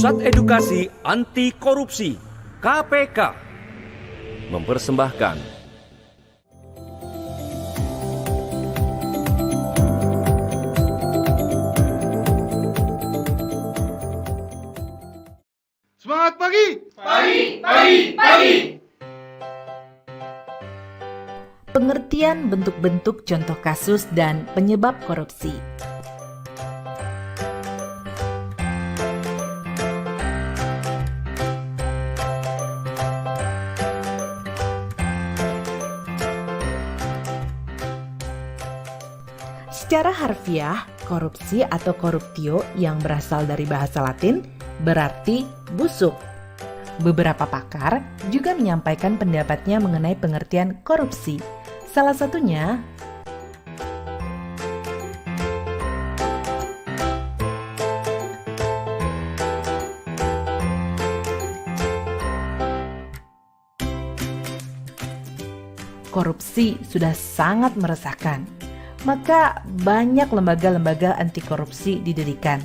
Pusat Edukasi Anti Korupsi KPK mempersembahkan Semangat pagi! Pagi! Pengertian bentuk-bentuk contoh kasus dan penyebab korupsi. Secara harfiah, korupsi atau corruptio yang berasal dari bahasa Latin berarti busuk. Beberapa pakar juga menyampaikan pendapatnya mengenai pengertian korupsi. Salah satunya, korupsi sudah sangat meresahkan. Maka banyak lembaga-lembaga anti korupsi didirikan.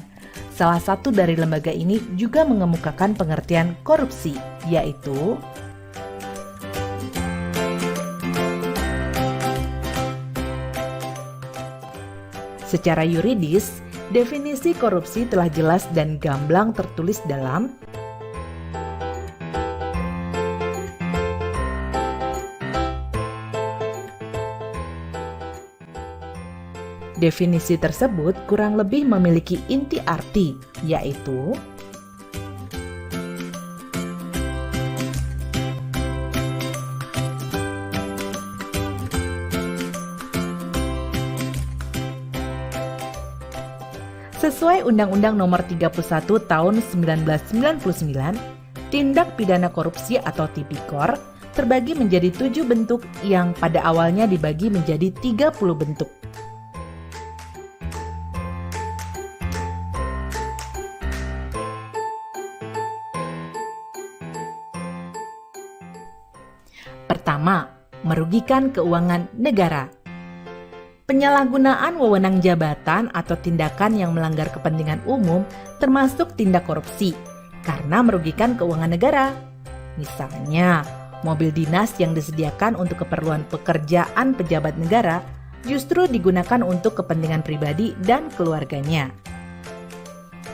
Salah satu dari lembaga ini juga mengemukakan pengertian korupsi, yaitu secara yuridis, definisi korupsi telah jelas dan gamblang tertulis dalam definisi tersebut kurang lebih memiliki inti arti, yaitu sesuai Undang-Undang Nomor 31 Tahun 1999, tindak pidana korupsi atau tipikor terbagi menjadi 7 bentuk yang pada awalnya dibagi menjadi 30 bentuk. Pertama, merugikan keuangan negara. Penyalahgunaan wewenang jabatan atau tindakan yang melanggar kepentingan umum termasuk tindak korupsi karena merugikan keuangan negara. Misalnya, mobil dinas yang disediakan untuk keperluan pekerjaan pejabat negara justru digunakan untuk kepentingan pribadi dan keluarganya.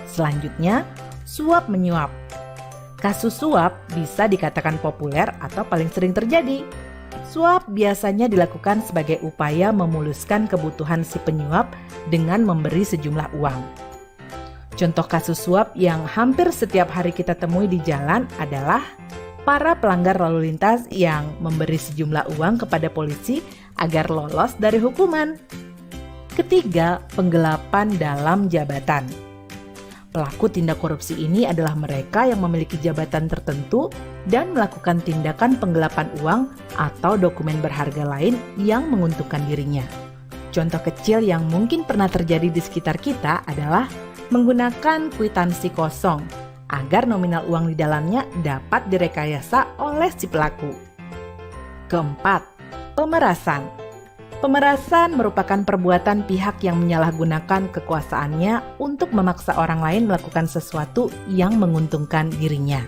Selanjutnya, suap menyuap. Kasus suap bisa dikatakan populer atau paling sering terjadi. Suap biasanya dilakukan sebagai upaya memuluskan kebutuhan si penyuap dengan memberi sejumlah uang. Contoh kasus suap yang hampir setiap hari kita temui di jalan adalah para pelanggar lalu lintas yang memberi sejumlah uang kepada polisi agar lolos dari hukuman. Ketiga, penggelapan dalam jabatan. Pelaku tindak korupsi ini adalah mereka yang memiliki jabatan tertentu dan melakukan tindakan penggelapan uang atau dokumen berharga lain yang menguntungkan dirinya. Contoh kecil yang mungkin pernah terjadi di sekitar kita adalah menggunakan kwitansi kosong agar nominal uang di dalamnya dapat direkayasa oleh si pelaku. Keempat, pemerasan. Pemerasan merupakan perbuatan pihak yang menyalahgunakan kekuasaannya untuk memaksa orang lain melakukan sesuatu yang menguntungkan dirinya.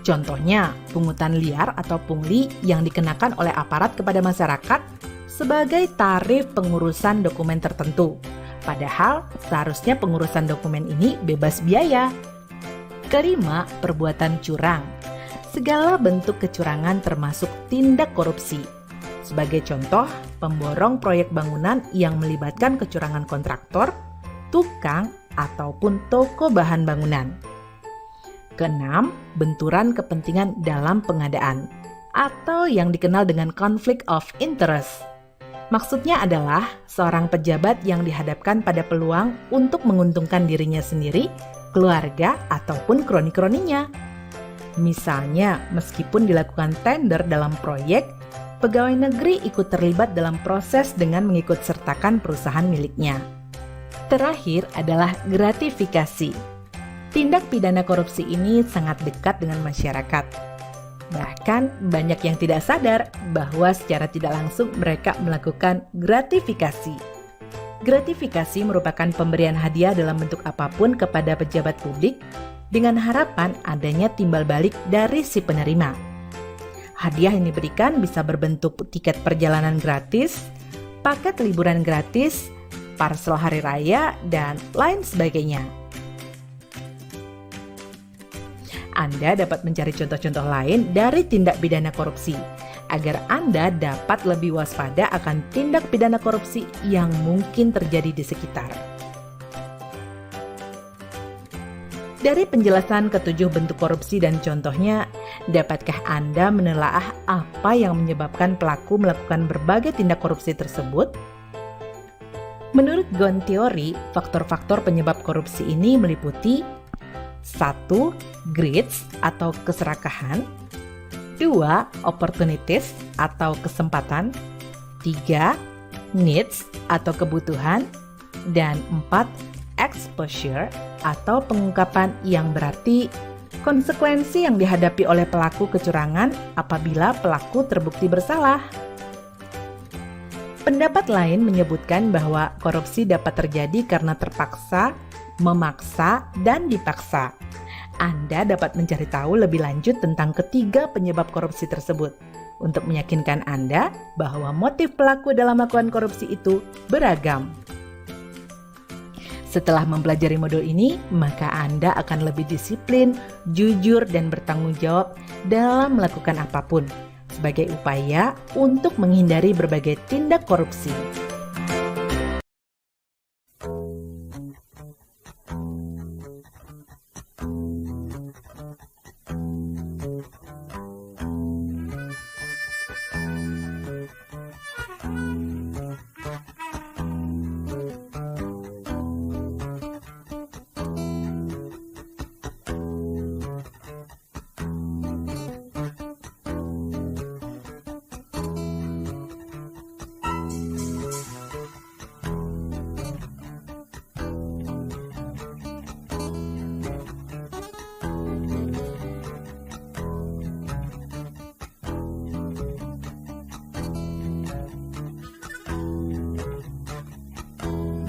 Contohnya, pungutan liar atau pungli yang dikenakan oleh aparat kepada masyarakat sebagai tarif pengurusan dokumen tertentu. Padahal, seharusnya pengurusan dokumen ini bebas biaya. Kelima, perbuatan curang. Segala bentuk kecurangan termasuk tindak korupsi. Sebagai contoh, pemborong proyek bangunan yang melibatkan kecurangan kontraktor, tukang, ataupun toko bahan bangunan. Keenam, benturan kepentingan dalam pengadaan, atau yang dikenal dengan conflict of interest. Maksudnya adalah seorang pejabat yang dihadapkan pada peluang untuk menguntungkan dirinya sendiri, keluarga, ataupun kroni-kroninya. Misalnya, meskipun dilakukan tender dalam proyek, pegawai negeri ikut terlibat dalam proses dengan mengikut sertakan perusahaan miliknya. Terakhir adalah gratifikasi. Tindak pidana korupsi ini sangat dekat dengan masyarakat. Bahkan banyak yang tidak sadar bahwa secara tidak langsung mereka melakukan gratifikasi. Gratifikasi merupakan pemberian hadiah dalam bentuk apapun kepada pejabat publik dengan harapan adanya timbal balik dari si penerima. Hadiah yang diberikan bisa berbentuk tiket perjalanan gratis, paket liburan gratis, parcel hari raya, dan lain sebagainya. Anda dapat mencari contoh-contoh lain dari tindak pidana korupsi, agar Anda dapat lebih waspada akan tindak pidana korupsi yang mungkin terjadi di sekitar. Dari penjelasan ketujuh bentuk korupsi dan contohnya, dapatkah Anda menelaah apa yang menyebabkan pelaku melakukan berbagai tindak korupsi tersebut? Menurut Ghosn Theory, faktor-faktor penyebab korupsi ini meliputi 1. Greeds atau keserakahan, 2. Opportunities atau kesempatan, 3. Needs atau kebutuhan, dan 4. Exposure atau pengungkapan, yang berarti konsekuensi yang dihadapi oleh pelaku kecurangan apabila pelaku terbukti bersalah. Pendapat lain menyebutkan bahwa korupsi dapat terjadi karena terpaksa, memaksa, dan dipaksa. Anda dapat mencari tahu lebih lanjut tentang ketiga penyebab korupsi tersebut untuk meyakinkan Anda bahwa motif pelaku dalam melakukan korupsi itu beragam. Setelah mempelajari modul ini, maka Anda akan lebih disiplin, jujur, dan bertanggung jawab dalam melakukan apapun sebagai upaya untuk menghindari berbagai tindak korupsi.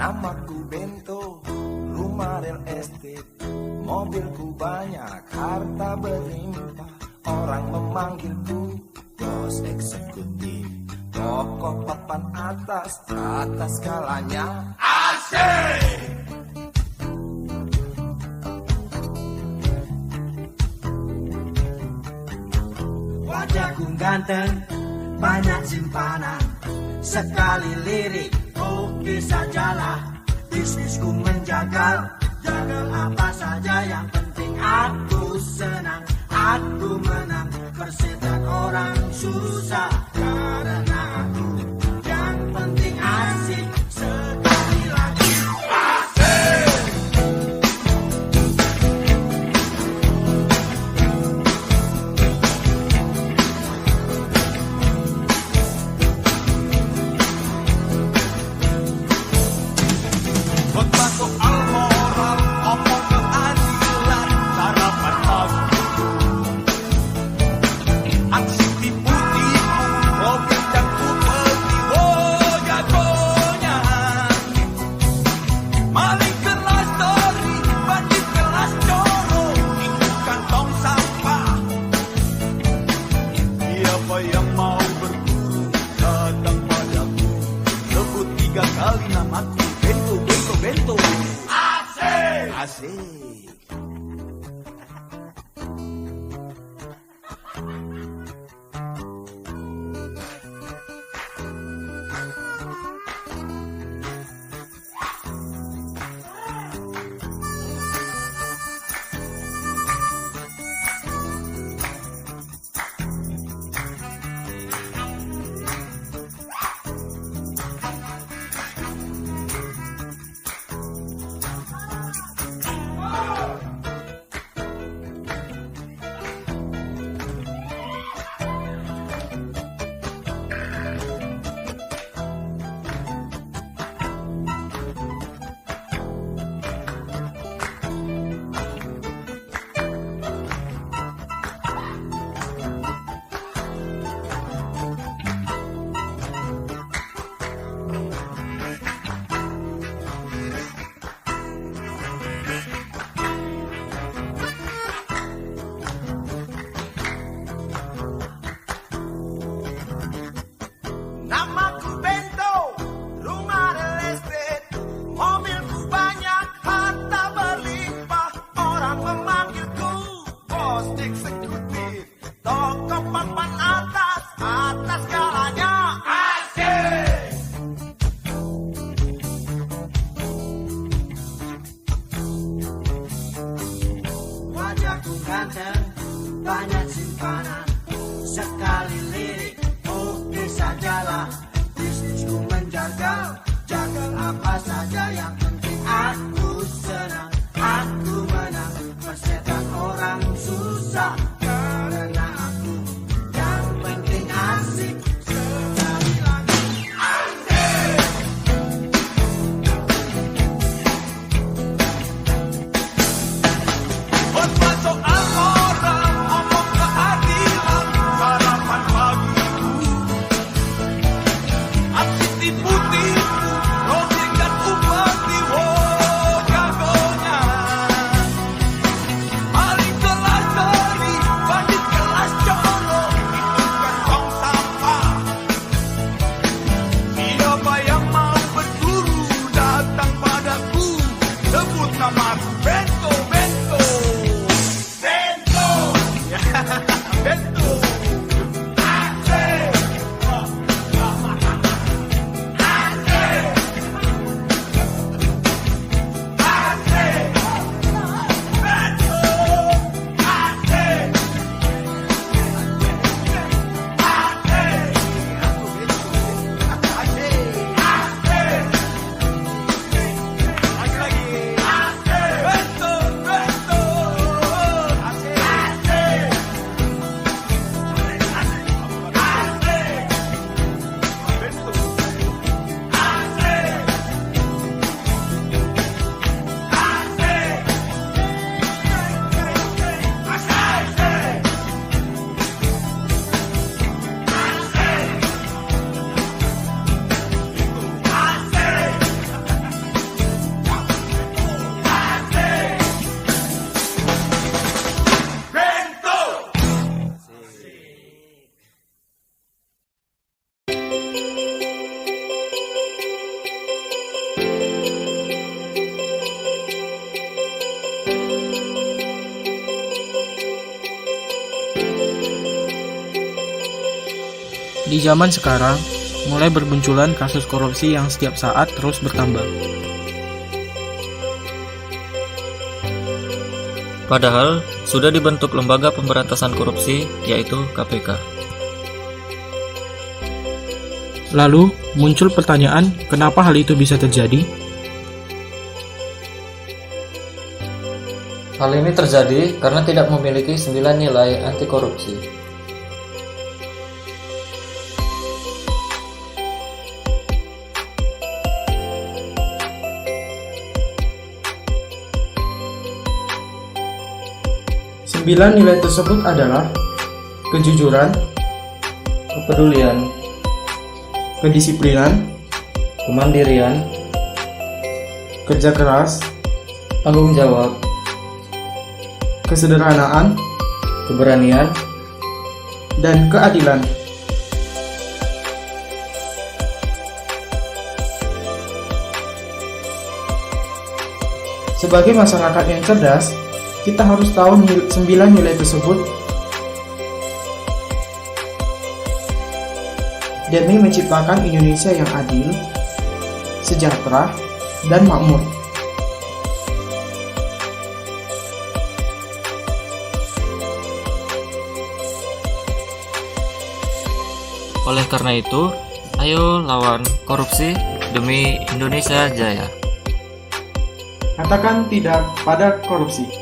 Namaku Bento, rumah real estate, mobilku banyak, harta berlimpah. Orang memanggilku bos eksekutif, tokoh papan atas skalanya. Asik! Wajahku ganteng, banyak simpanan, sekali lirik bisa jalan. Bisnisku menjagal, jagal apa saja, yang penting aku senang, aku menang. Persetan orang susah karena aku, yang penting asik. Sekali lagi asik. Khotbah soal moral, omong keadilan, sarapan aku. Aksi tipu-tipu, mobil dan kupeti, oh jagonya. Maling kelas story, bandit kelas coro, itu kantong sampah. Siapa yang mau berburu, datang padaku. Sebut 3 kali namaku, Bento, Bento, Bento. Asik! Asik! sajalah. Bisnisku menjaga, jaga apa saja, yang penting aku senang, aku menang. Persetan orang susah, karena aku yang penting asik. Sekali lagi asik. Buat soal orang, omong keadilan, sarapan pagiku. Aksi tipu-tipu, rojek dan upati, oh jagonya. Maling kelas seri, bandit kelas colo, itu kan tong sampah. Siapa yang mau berburu, datang padaku. Sebut namaku, Bento, Bento. Bento. Bento. Asik. Di zaman sekarang, mulai bermunculan kasus korupsi yang setiap saat terus bertambah. Padahal sudah dibentuk lembaga pemberantasan korupsi, yaitu KPK. Lalu, muncul pertanyaan, kenapa hal itu bisa terjadi? Hal ini terjadi karena tidak memiliki 9 nilai anti korupsi. Sembilan nilai tersebut adalah kejujuran, Kepedulian, kedisiplinan, kemandirian, kerja keras, tanggung jawab, kesederhanaan, keberanian, dan keadilan. Sebagai masyarakat yang cerdas, kita harus tahu 9 nilai tersebut demi menciptakan Indonesia yang adil, sejahtera, dan makmur. Oleh karena itu, ayo lawan korupsi demi Indonesia Jaya. Katakan tidak pada korupsi.